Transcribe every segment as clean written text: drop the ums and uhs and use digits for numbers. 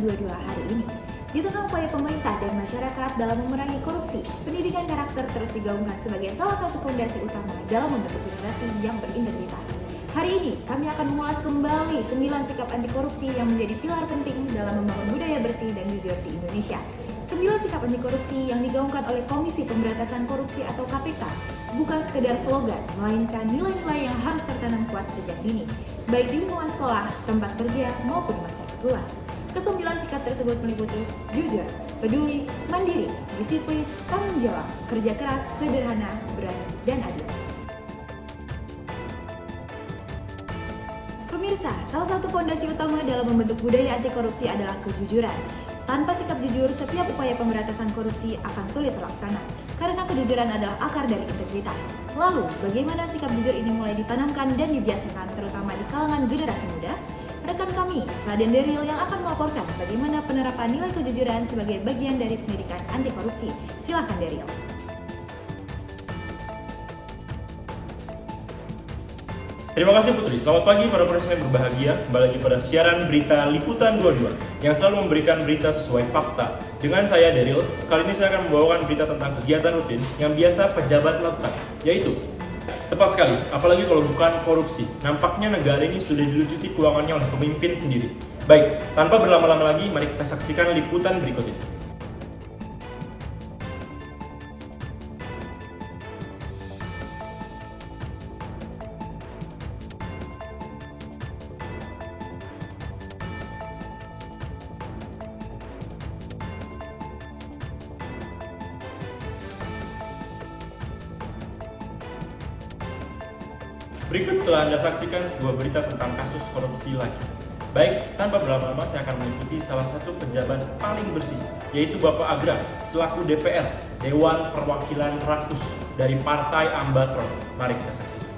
2022 hari ini. Di tengah upaya pemerintah dan masyarakat dalam memerangi korupsi, pendidikan karakter terus digaungkan sebagai salah satu fondasi utama dalam membentuk generasi yang berintegritas. Hari ini, kami akan mengulas kembali 9 sikap anti korupsi yang menjadi pilar penting dalam membangun budaya bersih dan jujur di Indonesia. 9 sikap anti korupsi yang digaungkan oleh Komisi Pemberantasan Korupsi atau KPK bukan sekedar slogan, melainkan nilai-nilai yang harus tertanam kuat sejak dini, baik di lingkungan sekolah, tempat kerja, maupun masyarakat luas. Kesembilan sikap tersebut meliputi jujur, peduli, mandiri, disiplin, tanggung jawab, kerja keras, sederhana, berani, dan adil. Pemirsa, salah satu fondasi utama dalam membentuk budaya anti korupsi adalah kejujuran. Tanpa sikap jujur, setiap upaya pemberantasan korupsi akan sulit terlaksana, karena kejujuran adalah akar dari integritas. Lalu, bagaimana sikap jujur ini mulai ditanamkan dan dibiasakan terutama di kalangan generasi muda? Rekan kami, Raden Daryl yang akan melaporkan bagaimana penerapan nilai kejujuran sebagai bagian dari pendidikan anti korupsi. Silakan Daryl. Terima kasih Putri, selamat pagi para penonton yang berbahagia. Kembali lagi pada siaran berita Liputan 22 yang selalu memberikan berita sesuai fakta. Dengan saya Daryl, kali ini saya akan membawakan berita tentang kegiatan rutin yang biasa pejabat lakukan, yaitu tepat sekali, apalagi kalau bukan korupsi. Nampaknya negara ini sudah dilucuti keuangannya oleh pemimpin sendiri. Baik, tanpa berlama-lama lagi, mari kita saksikan liputan berikut ini. Berikut telah Anda saksikan sebuah berita tentang kasus korupsi lagi. Baik, tanpa berlama-lama saya akan mengikuti salah satu pejabat paling bersih, yaitu Bapak Agra, selaku DPR, Dewan Perwakilan Rakus dari Partai Ambatron. Mari kita saksikan.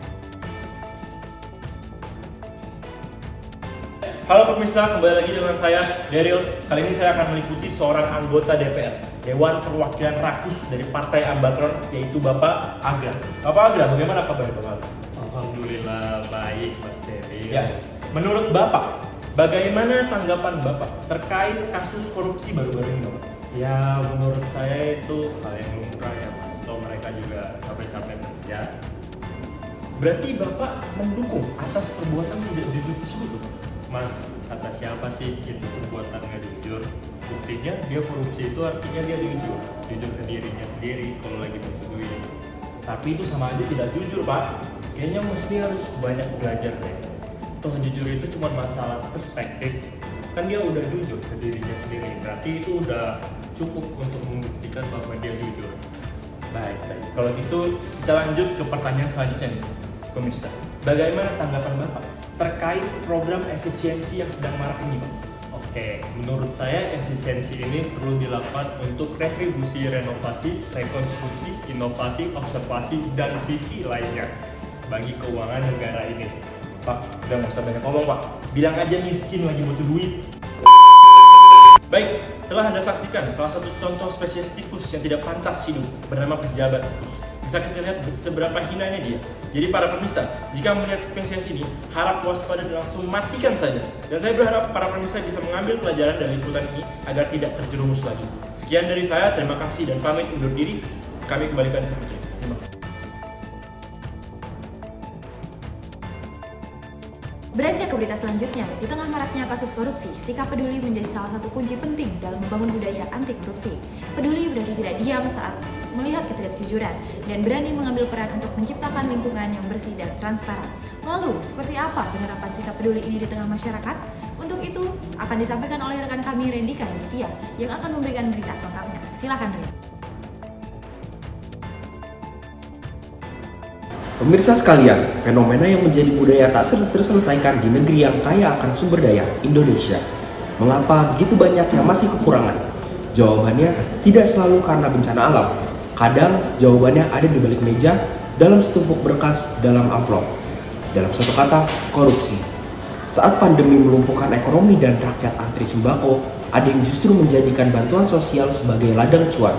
Halo pemirsa, kembali lagi dengan saya, Daryl. Kali ini saya akan meliputi seorang anggota DPR, Dewan Perwakilan Rakus dari Partai Ambatron, yaitu Bapak Agra. Bapak Agra, bagaimana kabar Bapak Agra? Alhamdulillah baik Mas Daryl. Ya, menurut Bapak, bagaimana tanggapan Bapak terkait kasus korupsi baru-baru ini, Bapak? Ya menurut saya itu hal yang lumrah ya Mas. Toh mereka juga capek-capek kerja. Berarti Bapak mendukung atas perbuatan tidak jujur tersebut, Bapak? Mas, kata siapa sih itu perbuatan nggak jujur? Buktinya dia korupsi itu artinya dia jujur ke dirinya sendiri kalau lagi dituduhin. Tapi itu sama aja tidak jujur, Pak. Kayaknya mesti harus banyak belajar deh. Toh jujur itu cuma masalah perspektif. Kan dia udah jujur ke dirinya sendiri. Berarti itu udah cukup untuk membuktikan bahwa dia jujur. Baik. Kalau gitu kita lanjut ke pertanyaan selanjutnya nih, pemirsa. Bagaimana tanggapan Bapak terkait program efisiensi yang sedang marak ini, Pak? Oke, menurut saya efisiensi ini perlu dilakukan untuk retribusi, renovasi, rekonstruksi, inovasi, observasi, dan sisi lainnya bagi keuangan negara ini. Pak, udah nggak usah banyak ngomong, Pak. Bilang aja miskin lagi butuh duit. Baik, telah Anda saksikan salah satu contoh spesies tikus yang tidak pantas hidup bernama pejabat tikus. Bisa kita lihat seberapa hinanya dia. Jadi para pemirsa, jika melihat spesies ini, harap waspada dan langsung matikan saja. Dan saya berharap para pemirsa bisa mengambil pelajaran dari liputan ini agar tidak terjerumus lagi. Sekian dari saya, terima kasih dan pamit undur diri. Kami kembalikan ke Putri. Terima kasih. Beranjak ke berita selanjutnya, di tengah maraknya kasus korupsi, sikap peduli menjadi salah satu kunci penting dalam membangun budaya anti korupsi. Peduli berarti tidak diam saat melihat ketidakjujuran dan berani mengambil peran untuk menciptakan lingkungan yang bersih dan transparan. Lalu, seperti apa penerapan sikap peduli ini di tengah masyarakat? Untuk itu, akan disampaikan oleh rekan kami Rendika Raditya yang akan memberikan berita selengkapnya. Silakan Ren. Pemirsa sekalian, fenomena yang menjadi budaya tak terselesaikan di negeri yang kaya akan sumber daya, Indonesia. Mengapa begitu banyaknya masih kekurangan? Jawabannya tidak selalu karena bencana alam. Kadang jawabannya ada di balik meja, dalam setumpuk berkas, dalam amplop. Dalam satu kata, korupsi. Saat pandemi melumpuhkan ekonomi dan rakyat antri sembako, ada yang justru menjadikan bantuan sosial sebagai ladang cuan.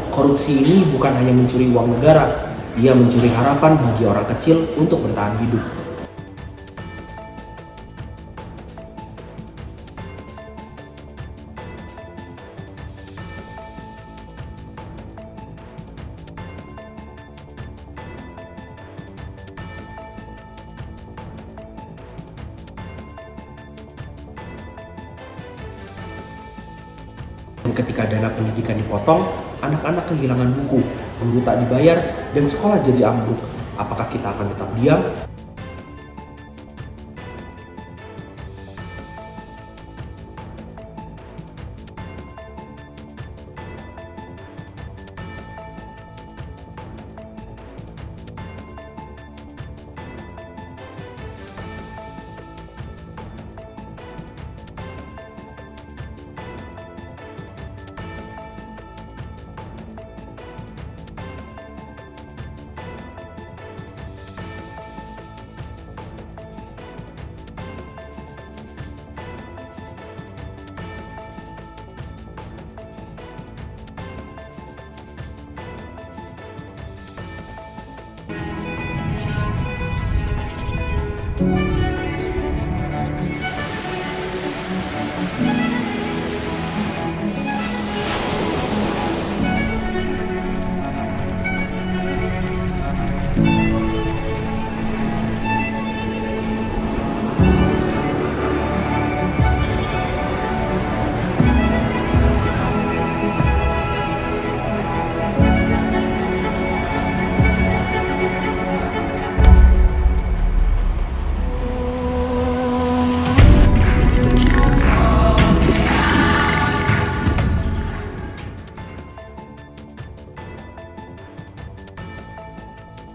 Korupsi ini bukan hanya mencuri uang negara, ia mencuri harapan bagi orang kecil untuk bertahan hidup. Dan ketika dana pendidikan dipotong, anak-anak kehilangan buku, guru tak dibayar, dan sekolah jadi ambruk. Apakah kita akan tetap diam?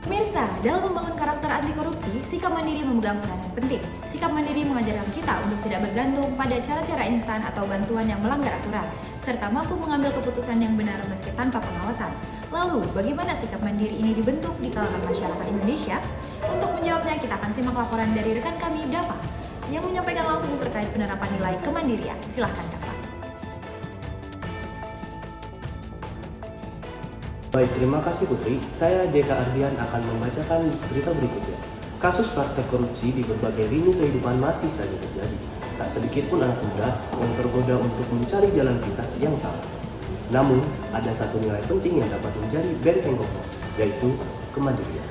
Pemirsa, dalam membangun karakter anti korupsi, sikap mandiri memegang peranan penting. Sikap mandiri mengajarkan kita untuk tidak bergantung pada cara-cara instan atau bantuan yang melanggar aturan, serta mampu mengambil keputusan yang benar meski tanpa pengawasan. Lalu, bagaimana sikap mandiri ini dibentuk di kalangan masyarakat Indonesia? Untuk menjawabnya, kita akan simak laporan dari rekan kami, Dava, yang menyampaikan langsung terkait penerapan nilai kemandirian. Silahkan, Dava. Baik, terima kasih Putri. Saya JK Ardian akan membacakan berita berikutnya. Kasus praktek korupsi di berbagai lini kehidupan masih saja terjadi. Tak sedikit pun anak muda yang tergoda untuk mencari jalan pintas yang sama. Namun, ada satu nilai penting yang dapat menjadi benteng kokoh, yaitu kemandirian.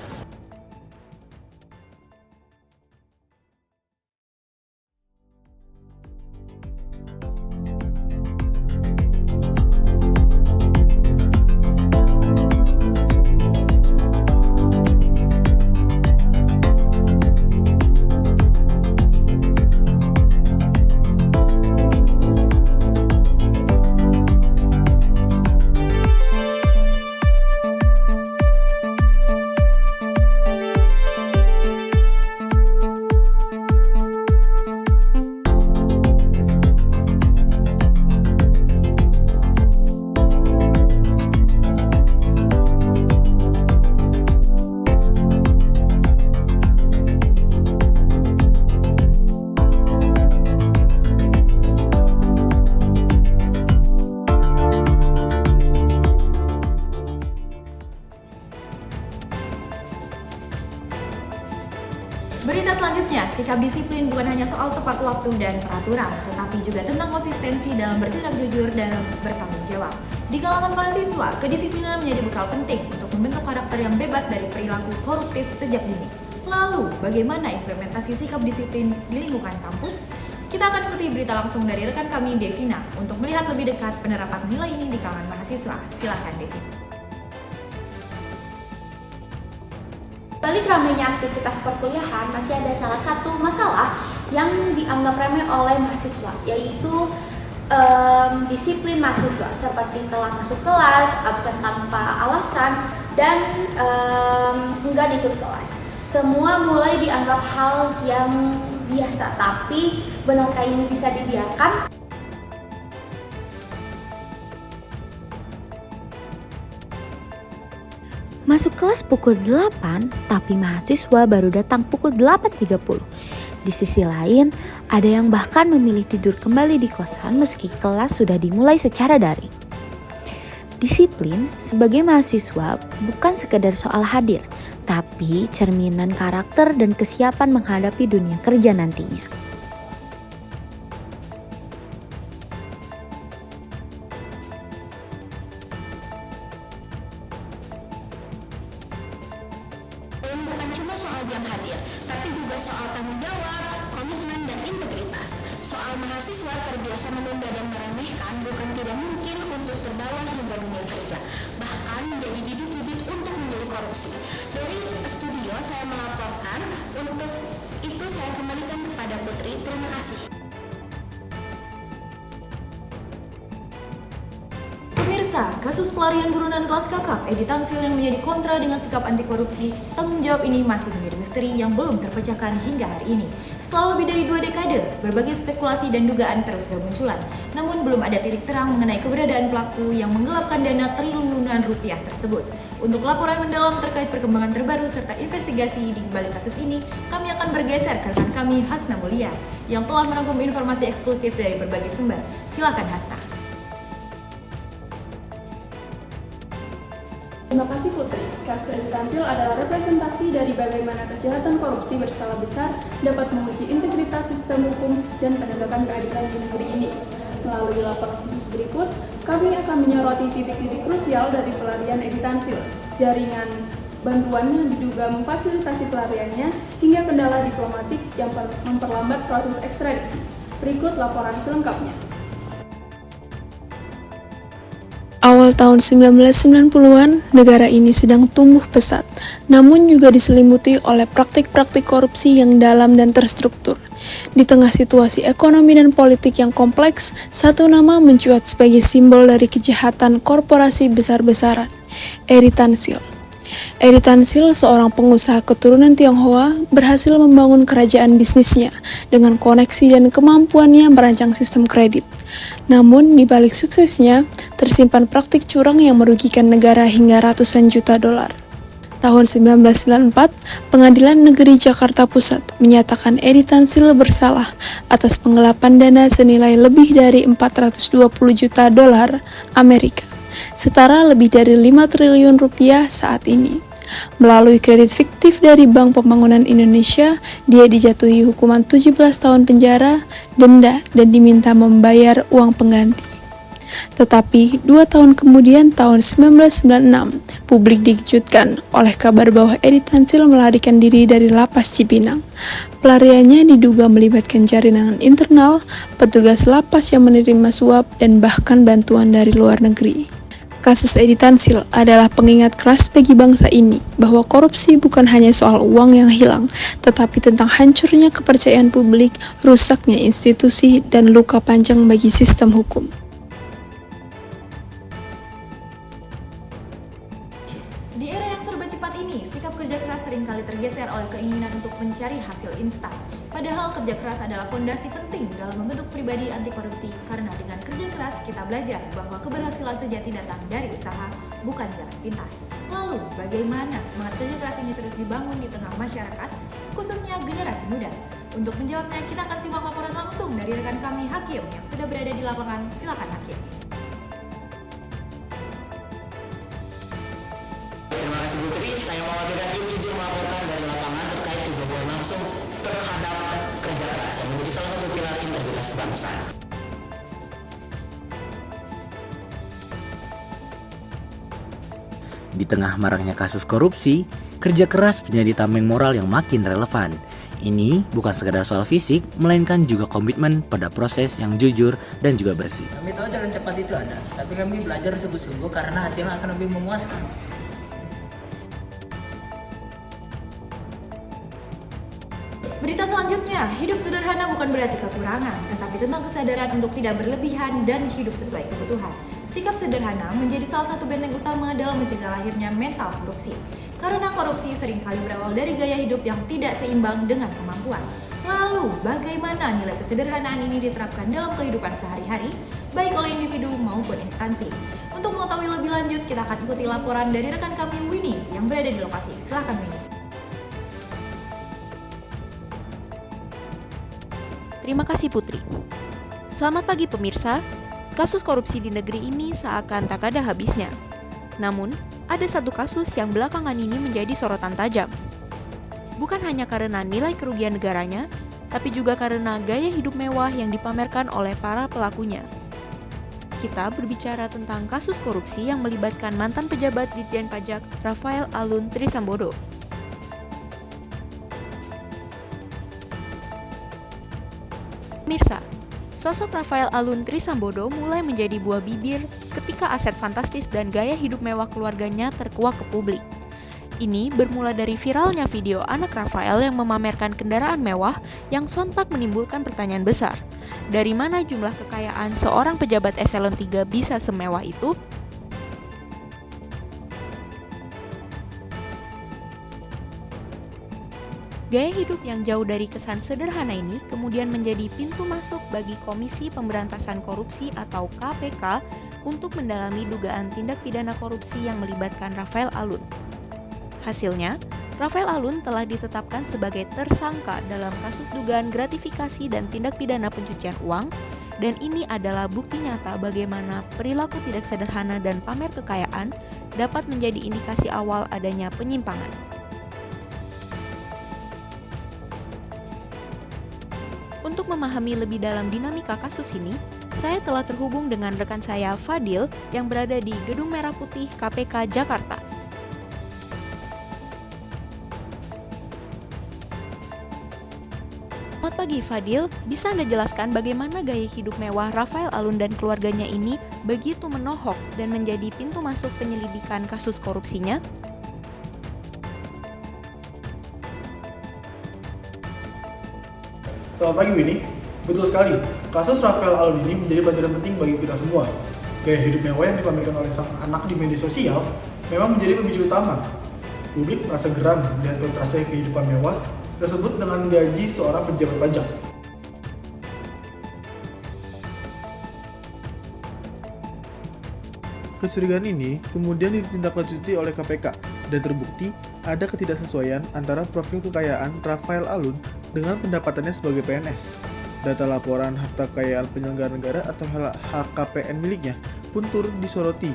Berita selanjutnya, sikap disiplin bukan hanya soal tepat waktu dan peraturan, tetapi juga tentang konsistensi dalam bertindak jujur dan bertanggung jawab. Di kalangan mahasiswa, kedisiplinan menjadi bekal penting untuk membentuk karakter yang bebas dari perilaku koruptif sejak dini. Lalu, bagaimana implementasi sikap disiplin di lingkungan kampus? Kita akan ikuti berita langsung dari rekan kami, Devina, untuk melihat lebih dekat penerapan nilai ini di kalangan mahasiswa. Silakan, Devina. Balik ramainya aktivitas perkuliahan, masih ada salah satu masalah yang dianggap remeh oleh mahasiswa, yaitu disiplin mahasiswa, seperti telat masuk kelas, absen tanpa alasan, dan enggan ikut kelas. Semua mulai dianggap hal yang biasa, tapi benarkah ini bisa dibiarkan? Masuk kelas pukul 8, tapi mahasiswa baru datang pukul 8.30. Di sisi lain, ada yang bahkan memilih tidur kembali di kosan meski kelas sudah dimulai secara daring. Disiplin sebagai mahasiswa bukan sekedar soal hadir, tapi cerminan karakter dan kesiapan menghadapi dunia kerja nantinya. Bukan cuma soal jam hadir, tapi juga soal tanggung jawab, komitmen, dan integritas. Soal mahasiswa terbiasa menunda dan meremehkan bukan tidak mungkin bawah hingga dunia kerja, bahkan menjadi bibit-bibit untuk memilih korupsi. Dari studio saya melaporkan, untuk itu saya kembalikan kepada Putri. Terima kasih. Pemirsa, kasus pelarian buronan kelas kakap Edi Tansil yang menjadi kontra dengan sikap anti korupsi, tanggung jawab ini masih menjadi misteri yang belum terpecahkan hingga hari ini. Setelah lebih dari 2 dekade, berbagai spekulasi dan dugaan terus bermunculan. Namun belum ada titik terang mengenai keberadaan pelaku yang menggelapkan dana triliunan rupiah tersebut. Untuk laporan mendalam terkait perkembangan terbaru serta investigasi di balik kasus ini, kami akan bergeser ke rekan kami Hasna Mulia yang telah merangkum informasi eksklusif dari berbagai sumber. Silakan Hasna. Terima kasih Putri. Kasus Edi Tansil adalah representasi dari bagaimana kejahatan korupsi berskala besar dapat menguji integritas sistem hukum dan penegakan keadilan di negeri ini. Melalui laporan khusus berikut, kami akan menyoroti titik-titik krusial dari pelarian Edi Tansil, jaringan bantuannya diduga memfasilitasi pelariannya, hingga kendala diplomatik yang memperlambat proses ekstradisi. Berikut laporan selengkapnya. Awal tahun 1990-an, negara ini sedang tumbuh pesat, namun juga diselimuti oleh praktik-praktik korupsi yang dalam dan terstruktur. Di tengah situasi ekonomi dan politik yang kompleks, satu nama mencuat sebagai simbol dari kejahatan korporasi besar-besaran, Edi Tansil. Edi Tansil, seorang pengusaha keturunan Tionghoa, berhasil membangun kerajaan bisnisnya dengan koneksi dan kemampuannya merancang sistem kredit. Namun, di balik suksesnya, tersimpan praktik curang yang merugikan negara hingga ratusan juta dolar. Tahun 1994, Pengadilan Negeri Jakarta Pusat menyatakan Edi Tansil bersalah atas penggelapan dana senilai lebih dari 420 juta dolar Amerika, setara lebih dari 5 triliun rupiah saat ini. Melalui kredit fiktif dari Bank Pembangunan Indonesia, dia dijatuhi hukuman 17 tahun penjara, denda, dan diminta membayar uang pengganti. Tetapi 2 tahun kemudian, tahun 1996, publik dikejutkan oleh kabar bahwa Edi Tansil melarikan diri dari lapas Cipinang. Pelariannya diduga melibatkan jaringan internal, petugas lapas yang menerima suap, dan bahkan bantuan dari luar negeri. Kasus Edi Tansil adalah pengingat keras bagi bangsa ini bahwa korupsi bukan hanya soal uang yang hilang, tetapi tentang hancurnya kepercayaan publik, rusaknya institusi, dan luka panjang bagi sistem hukum. Di era yang serba cepat ini, sikap kerja keras seringkali tergeser oleh keinginan untuk mencari hasil instan. Padahal kerja keras adalah fondasi penting dalam membentuk pribadi anti korupsi, karena dengan kerja keras kita belajar bahwa keberhasilan sejati datang dari usaha, bukan jalan pintas. Lalu, bagaimana semangat kerja keras ini terus dibangun di tengah masyarakat, khususnya generasi muda? Untuk menjawabnya, kita akan simak laporan langsung dari rekan kami Hakim yang sudah berada di lapangan. Silakan Hakim. Terima kasih Putri, saya Muhammad Hakim izin melaporkan dari lapangan terkait kejadian langsung terhadap kerja keras yang menjadi salah satu pilar integritas bangsa. Di tengah maraknya kasus korupsi, kerja keras menjadi tameng moral yang makin relevan. Ini bukan sekadar soal fisik, melainkan juga komitmen pada proses yang jujur dan juga bersih. Kami tahu jalan cepat itu ada, tapi kami belajar sungguh-sungguh karena hasilnya akan lebih memuaskan. Berita selanjutnya, hidup sederhana bukan berarti kekurangan, tetapi tentang kesadaran untuk tidak berlebihan dan hidup sesuai kebutuhan. Sikap sederhana menjadi salah satu benteng utama dalam mencegah lahirnya mental korupsi. Karena korupsi seringkali berawal dari gaya hidup yang tidak seimbang dengan kemampuan. Lalu, bagaimana nilai kesederhanaan ini diterapkan dalam kehidupan sehari-hari, baik oleh individu maupun instansi? Untuk mengetahui lebih lanjut, kita akan ikuti laporan dari rekan kami Winnie yang berada di lokasi. Silakan Winnie. Terima kasih Putri. Selamat pagi pemirsa. Kasus korupsi di negeri ini seakan tak ada habisnya. Namun, ada satu kasus yang belakangan ini menjadi sorotan tajam. Bukan hanya karena nilai kerugian negaranya, tapi juga karena gaya hidup mewah yang dipamerkan oleh para pelakunya. Kita berbicara tentang kasus korupsi yang melibatkan mantan pejabat Ditjen Pajak Rafael Alun Trisambodo. Pemirsa, Sosok Rafael Alun Trisambodo mulai menjadi buah bibir ketika aset fantastis dan gaya hidup mewah keluarganya terkuak ke publik. Ini bermula dari viralnya video anak Rafael yang memamerkan kendaraan mewah yang sontak menimbulkan pertanyaan besar. Dari mana jumlah kekayaan seorang pejabat eselon 3 bisa semewah itu? Gaya hidup yang jauh dari kesan sederhana ini kemudian menjadi pintu masuk bagi Komisi Pemberantasan Korupsi atau KPK untuk mendalami dugaan tindak pidana korupsi yang melibatkan Rafael Alun. Hasilnya, Rafael Alun telah ditetapkan sebagai tersangka dalam kasus dugaan gratifikasi dan tindak pidana pencucian uang, dan ini adalah bukti nyata bagaimana perilaku tidak sederhana dan pamer kekayaan dapat menjadi indikasi awal adanya penyimpangan. Untuk memahami lebih dalam dinamika kasus ini, saya telah terhubung dengan rekan saya Fadil yang berada di Gedung Merah Putih KPK Jakarta. Selamat pagi Fadil, bisa Anda jelaskan bagaimana gaya hidup mewah Rafael Alun dan keluarganya ini begitu menohok dan menjadi pintu masuk penyelidikan kasus korupsinya? Selamat pagi Winnie, betul sekali, kasus Rafael Alun ini menjadi pelajaran penting bagi kita semua. Gaya hidup mewah yang dipamerkan oleh sang anak di media sosial memang menjadi pemicu utama. Publik merasa geram melihat kontrasnya kehidupan mewah tersebut dengan gaji seorang pejabat pajak. Kecurigaan ini kemudian ditindaklanjuti oleh KPK dan terbukti ada ketidaksesuaian antara profil kekayaan Rafael Alun dengan pendapatannya sebagai PNS. Data laporan harta kekayaan penyelenggara negara atau LHKPN miliknya pun turut disoroti,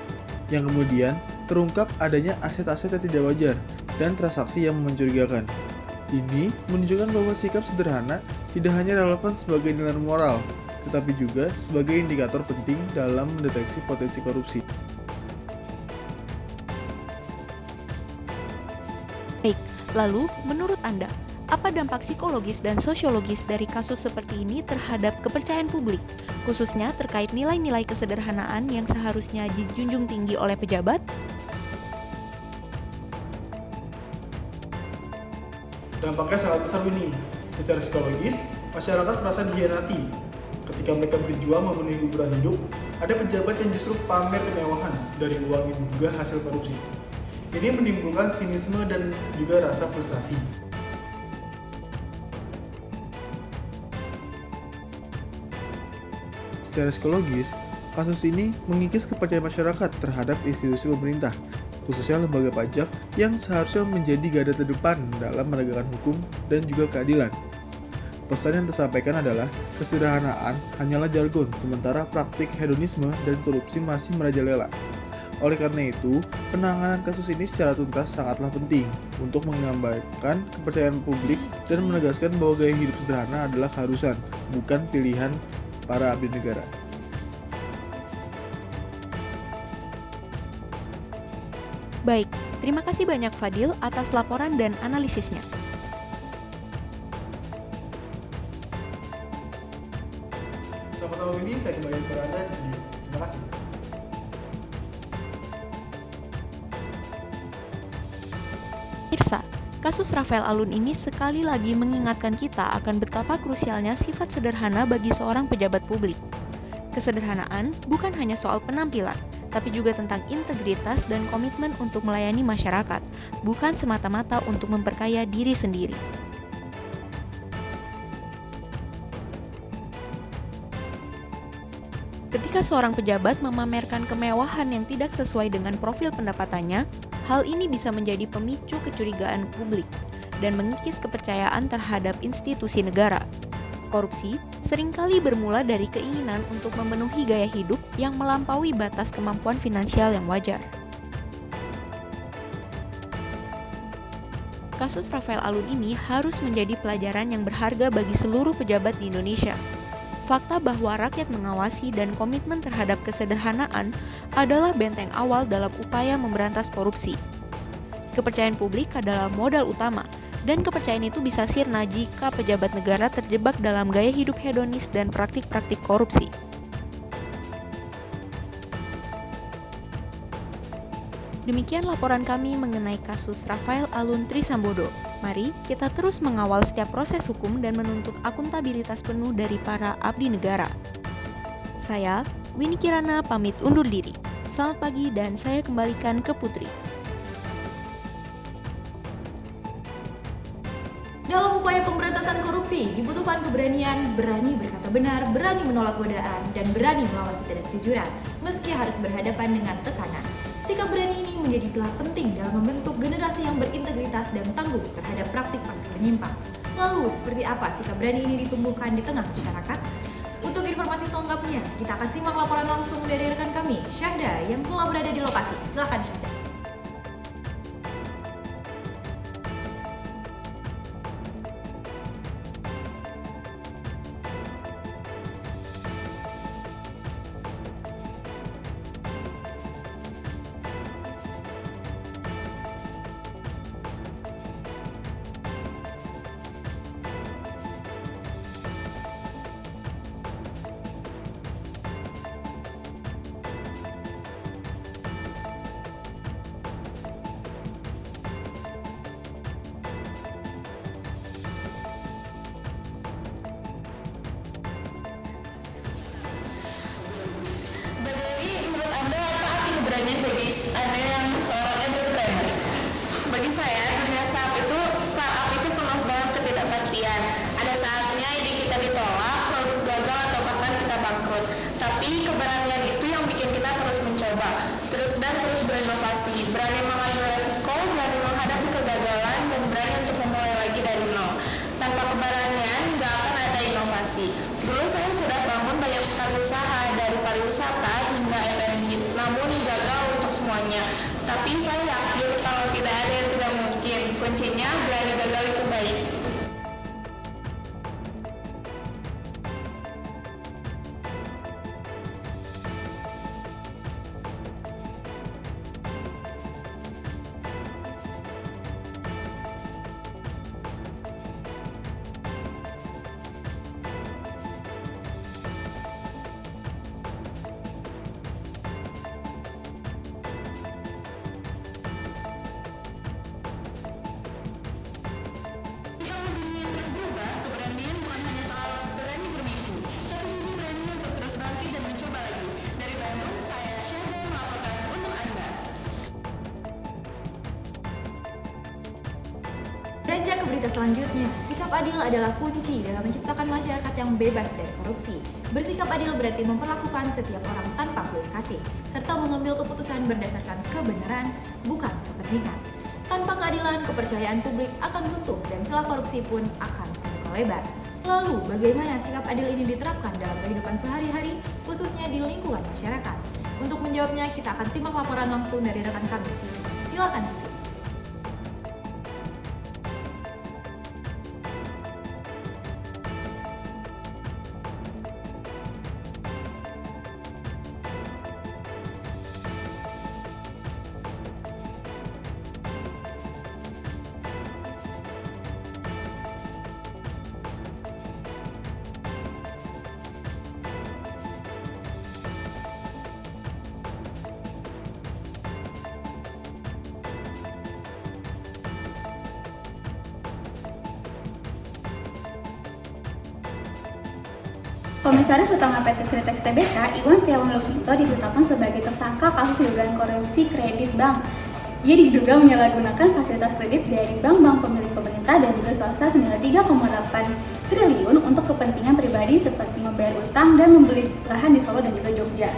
yang kemudian terungkap adanya aset-aset yang tidak wajar dan transaksi yang mencurigakan. Ini menunjukkan bahwa sikap sederhana tidak hanya relevan sebagai nilai moral, tetapi juga sebagai indikator penting dalam mendeteksi potensi korupsi. Baik, lalu menurut Anda, apa dampak psikologis dan sosiologis dari kasus seperti ini terhadap kepercayaan publik, khususnya terkait nilai-nilai kesederhanaan yang seharusnya dijunjung tinggi oleh pejabat? Dampaknya sangat besar ini. Secara psikologis, masyarakat merasa dikhianati. Ketika mereka berjuang memenuhi kebutuhan hidup, ada pejabat yang justru pamer kemewahan dari uang yang diduga hasil korupsi. Ini menimbulkan sinisme dan juga rasa frustasi. Secara psikologis, kasus ini mengikis kepercayaan masyarakat terhadap institusi pemerintah, khususnya lembaga pajak yang seharusnya menjadi garda terdepan dalam menegakkan hukum dan juga keadilan. Pesan yang tersampaikan adalah kesederhanaan hanyalah jargon, sementara praktik hedonisme dan korupsi masih merajalela. Oleh karena itu, penanganan kasus ini secara tuntas sangatlah penting untuk menggambarkan kepercayaan publik dan menegaskan bahwa gaya hidup sederhana adalah keharusan, bukan pilihan para abdi negara. Baik, terima kasih banyak Fadil atas laporan dan analisisnya. Sama-sama ini saya kembali berada di sini. Terima kasih. Pemirsa, kasus Rafael Alun ini sekali lagi mengingatkan kita akan betapa krusialnya sifat sederhana bagi seorang pejabat publik. Kesederhanaan bukan hanya soal penampilan, tapi juga tentang integritas dan komitmen untuk melayani masyarakat, bukan semata-mata untuk memperkaya diri sendiri. Ketika seorang pejabat memamerkan kemewahan yang tidak sesuai dengan profil pendapatannya, hal ini bisa menjadi pemicu kecurigaan publik dan mengikis kepercayaan terhadap institusi negara. Korupsi seringkali bermula dari keinginan untuk memenuhi gaya hidup yang melampaui batas kemampuan finansial yang wajar. Kasus Rafael Alun ini harus menjadi pelajaran yang berharga bagi seluruh pejabat di Indonesia. Fakta bahwa rakyat mengawasi dan komitmen terhadap kesederhanaan adalah benteng awal dalam upaya memberantas korupsi. Kepercayaan publik adalah modal utama, Dan kepercayaan itu bisa sirna jika pejabat negara terjebak dalam gaya hidup hedonis dan praktik-praktik korupsi. Demikian laporan kami mengenai kasus Rafael Alun Trisambodo. Mari kita terus mengawal setiap proses hukum dan menuntut akuntabilitas penuh dari para abdi negara. Saya, Winnie Kirana, pamit undur diri. Selamat pagi dan saya kembalikan ke Putri. Dalam upaya pemberantasan korupsi, dibutuhkan keberanian, berani berkata benar, berani menolak godaan, dan berani melawan ketidakjujuran, meski harus berhadapan dengan tekanan. Sikap berani ini menjadi pilar penting dalam membentuk generasi yang berintegritas dan tangguh terhadap praktik-praktik menyimpang. Lalu, seperti apa sikap berani ini ditumbuhkan di tengah masyarakat? Untuk informasi selengkapnya, kita akan simak laporan langsung dari rekan kami, Syahda, yang telah berada di lokasi. Silakan Syahda. keberanian bagi Anda yang seorang entrepreneur? Bagi saya, dunia startup itu penuh banget ketidakpastian. Ada saatnya ide kita ditolak, produk gagal atau bahkan kita bangkrut. Tapi keberanian itu yang bikin kita terus mencoba, terus berinovasi, berani mengambil resiko, berani menghadapi kegagalan, dan berani untuk memulai lagi dari nol. Tanpa keberanian, nggak akan ada inovasi. Dulu saya sudah bangun banyak sekali usaha, dari pariwisata hingga F&B, namun gagal untuk semuanya. Tapi saya yakin kalau tidak ada yang tidak mungkin. Kuncinya berani gagal itu baik. Beranjak ke berita selanjutnya, sikap adil adalah kunci dalam menciptakan masyarakat yang bebas dari korupsi. Bersikap adil berarti memperlakukan setiap orang tanpa belas kasih, serta mengambil keputusan berdasarkan kebenaran, bukan kepentingan. Tanpa keadilan, kepercayaan publik akan runtuh dan celah korupsi pun akan terbuka lebar. Lalu, bagaimana sikap adil ini diterapkan dalam kehidupan sehari-hari, khususnya di lingkungan masyarakat? Untuk menjawabnya, kita akan simak laporan langsung dari rekan kami. Silakan, Sisi. Komisaris Utama PT Sritex Tbk, Iwan Setiawan Lukmito ditetapkan sebagai tersangka kasus dugaan korupsi kredit bank. Ia diduga menyalahgunakan fasilitas kredit dari bank-bank pemilik pemerintah dan juga swasta senilai 3,8 triliun untuk kepentingan pribadi seperti membayar utang dan membeli lahan di Solo dan juga Jogja.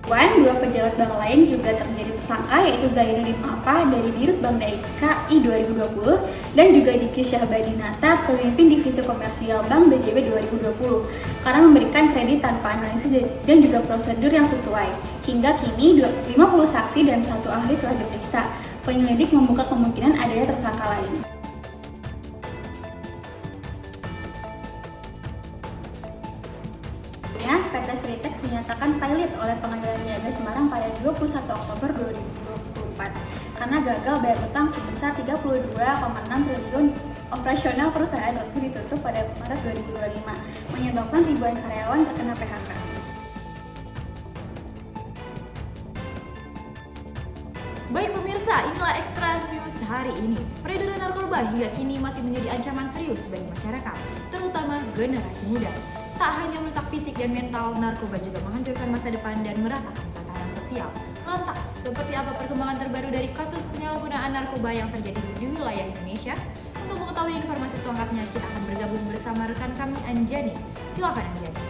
Dua pejabat bank lain juga terjadi tersangka, yaitu Zainuddin Apa dari Dirut Bank DKI 2020 dan juga Diki Syahbadinata, pemimpin divisi komersial Bank BJB 2020, karena memberikan kredit tanpa analisis dan juga prosedur yang sesuai. Hingga kini 50 saksi dan 1 ahli telah diperiksa. Penyelidik membuka kemungkinan adanya tersangka lain. PT Sritex dinyatakan pilot oleh Pengadilan Niaga Semarang pada 21 Oktober 2024 karena gagal bayar utang sebesar 32,6 triliun. Operasional perusahaan resmi ditutup pada Maret 2025, menyebabkan ribuan karyawan terkena PHK. Baik pemirsa, inilah Extra News hari ini. Peredaran narkoba hingga kini masih menjadi ancaman serius bagi masyarakat, terutama generasi muda. Tak hanya merusak fisik dan mental, narkoba juga menghancurkan masa depan dan meratakan tatanan sosial. Lantas, seperti apa perkembangan terbaru dari kasus penyalahgunaan narkoba yang terjadi di wilayah Indonesia? Untuk mengetahui informasi selengkapnya, kita akan bergabung bersama rekan kami Anjani. Silakan Anjani.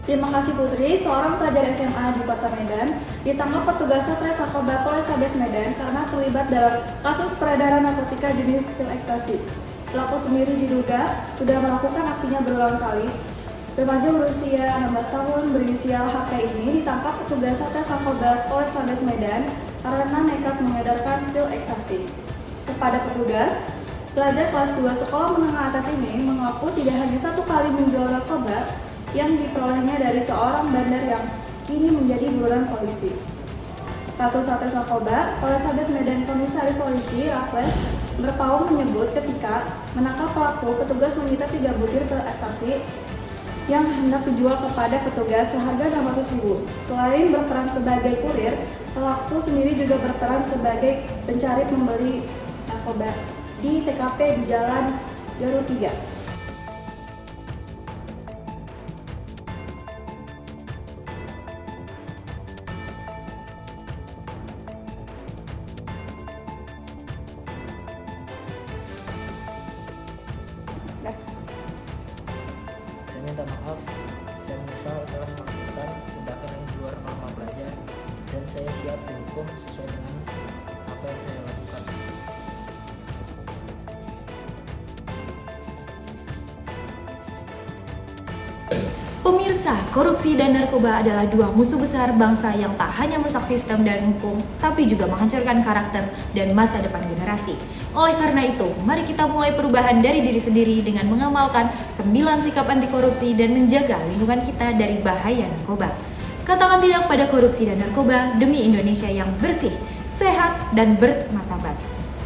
Terima kasih Putri. Seorang pelajar SMA di Kota Medan ditangkap petugas Satres Narkoba Polrestabes Medan karena terlibat dalam kasus peredaran narkotika jenis pil ekstasi. Pelaku sendiri diduga sudah melakukan aksinya berulang kali. Remaja berusia 16 tahun berinisial HP ini ditangkap petugas Satres Narkoba Polrestabes Medan karena nekat mengedarkan pil ekstasi. Kepada petugas, pelajar kelas 2 sekolah menengah atas ini mengaku tidak hanya satu kali menjual narkoba yang diperolehnya dari seorang bandar yang kini menjadi buronan polisi. Kasus Satres Narkoba Polrestabes Medan Komisaris Polisi Raffles Berpaung menyebut ketika menangkap pelaku, petugas menyita 3 butir pil ekstasi yang hendak dijual kepada petugas seharga 600.000. Selain berperan sebagai kurir, pelaku sendiri juga berperan sebagai pencari pembeli narkoba di TKP di Jalan Garut 3. Saya minta maaf, saya menyesal telah melakukan tindakan yang di luar norma pelajar dan saya siap dihukum sesuai dengan apa yang saya lakukan. Pemirsa, korupsi dan narkoba adalah dua musuh besar bangsa yang tak hanya merusak sistem dan hukum, tapi juga menghancurkan karakter dan masa depan generasi. Oleh karena itu, mari kita mulai perubahan dari diri sendiri dengan mengamalkan 9 sikap anti korupsi dan menjaga lingkungan kita dari bahaya narkoba. Katakan tidak pada korupsi dan narkoba demi Indonesia yang bersih, sehat, dan bermartabat.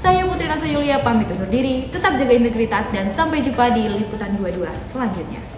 Saya Putri Nasa Yulia pamit undur diri, tetap jaga integritas dan sampai jumpa di Liputan 22 selanjutnya.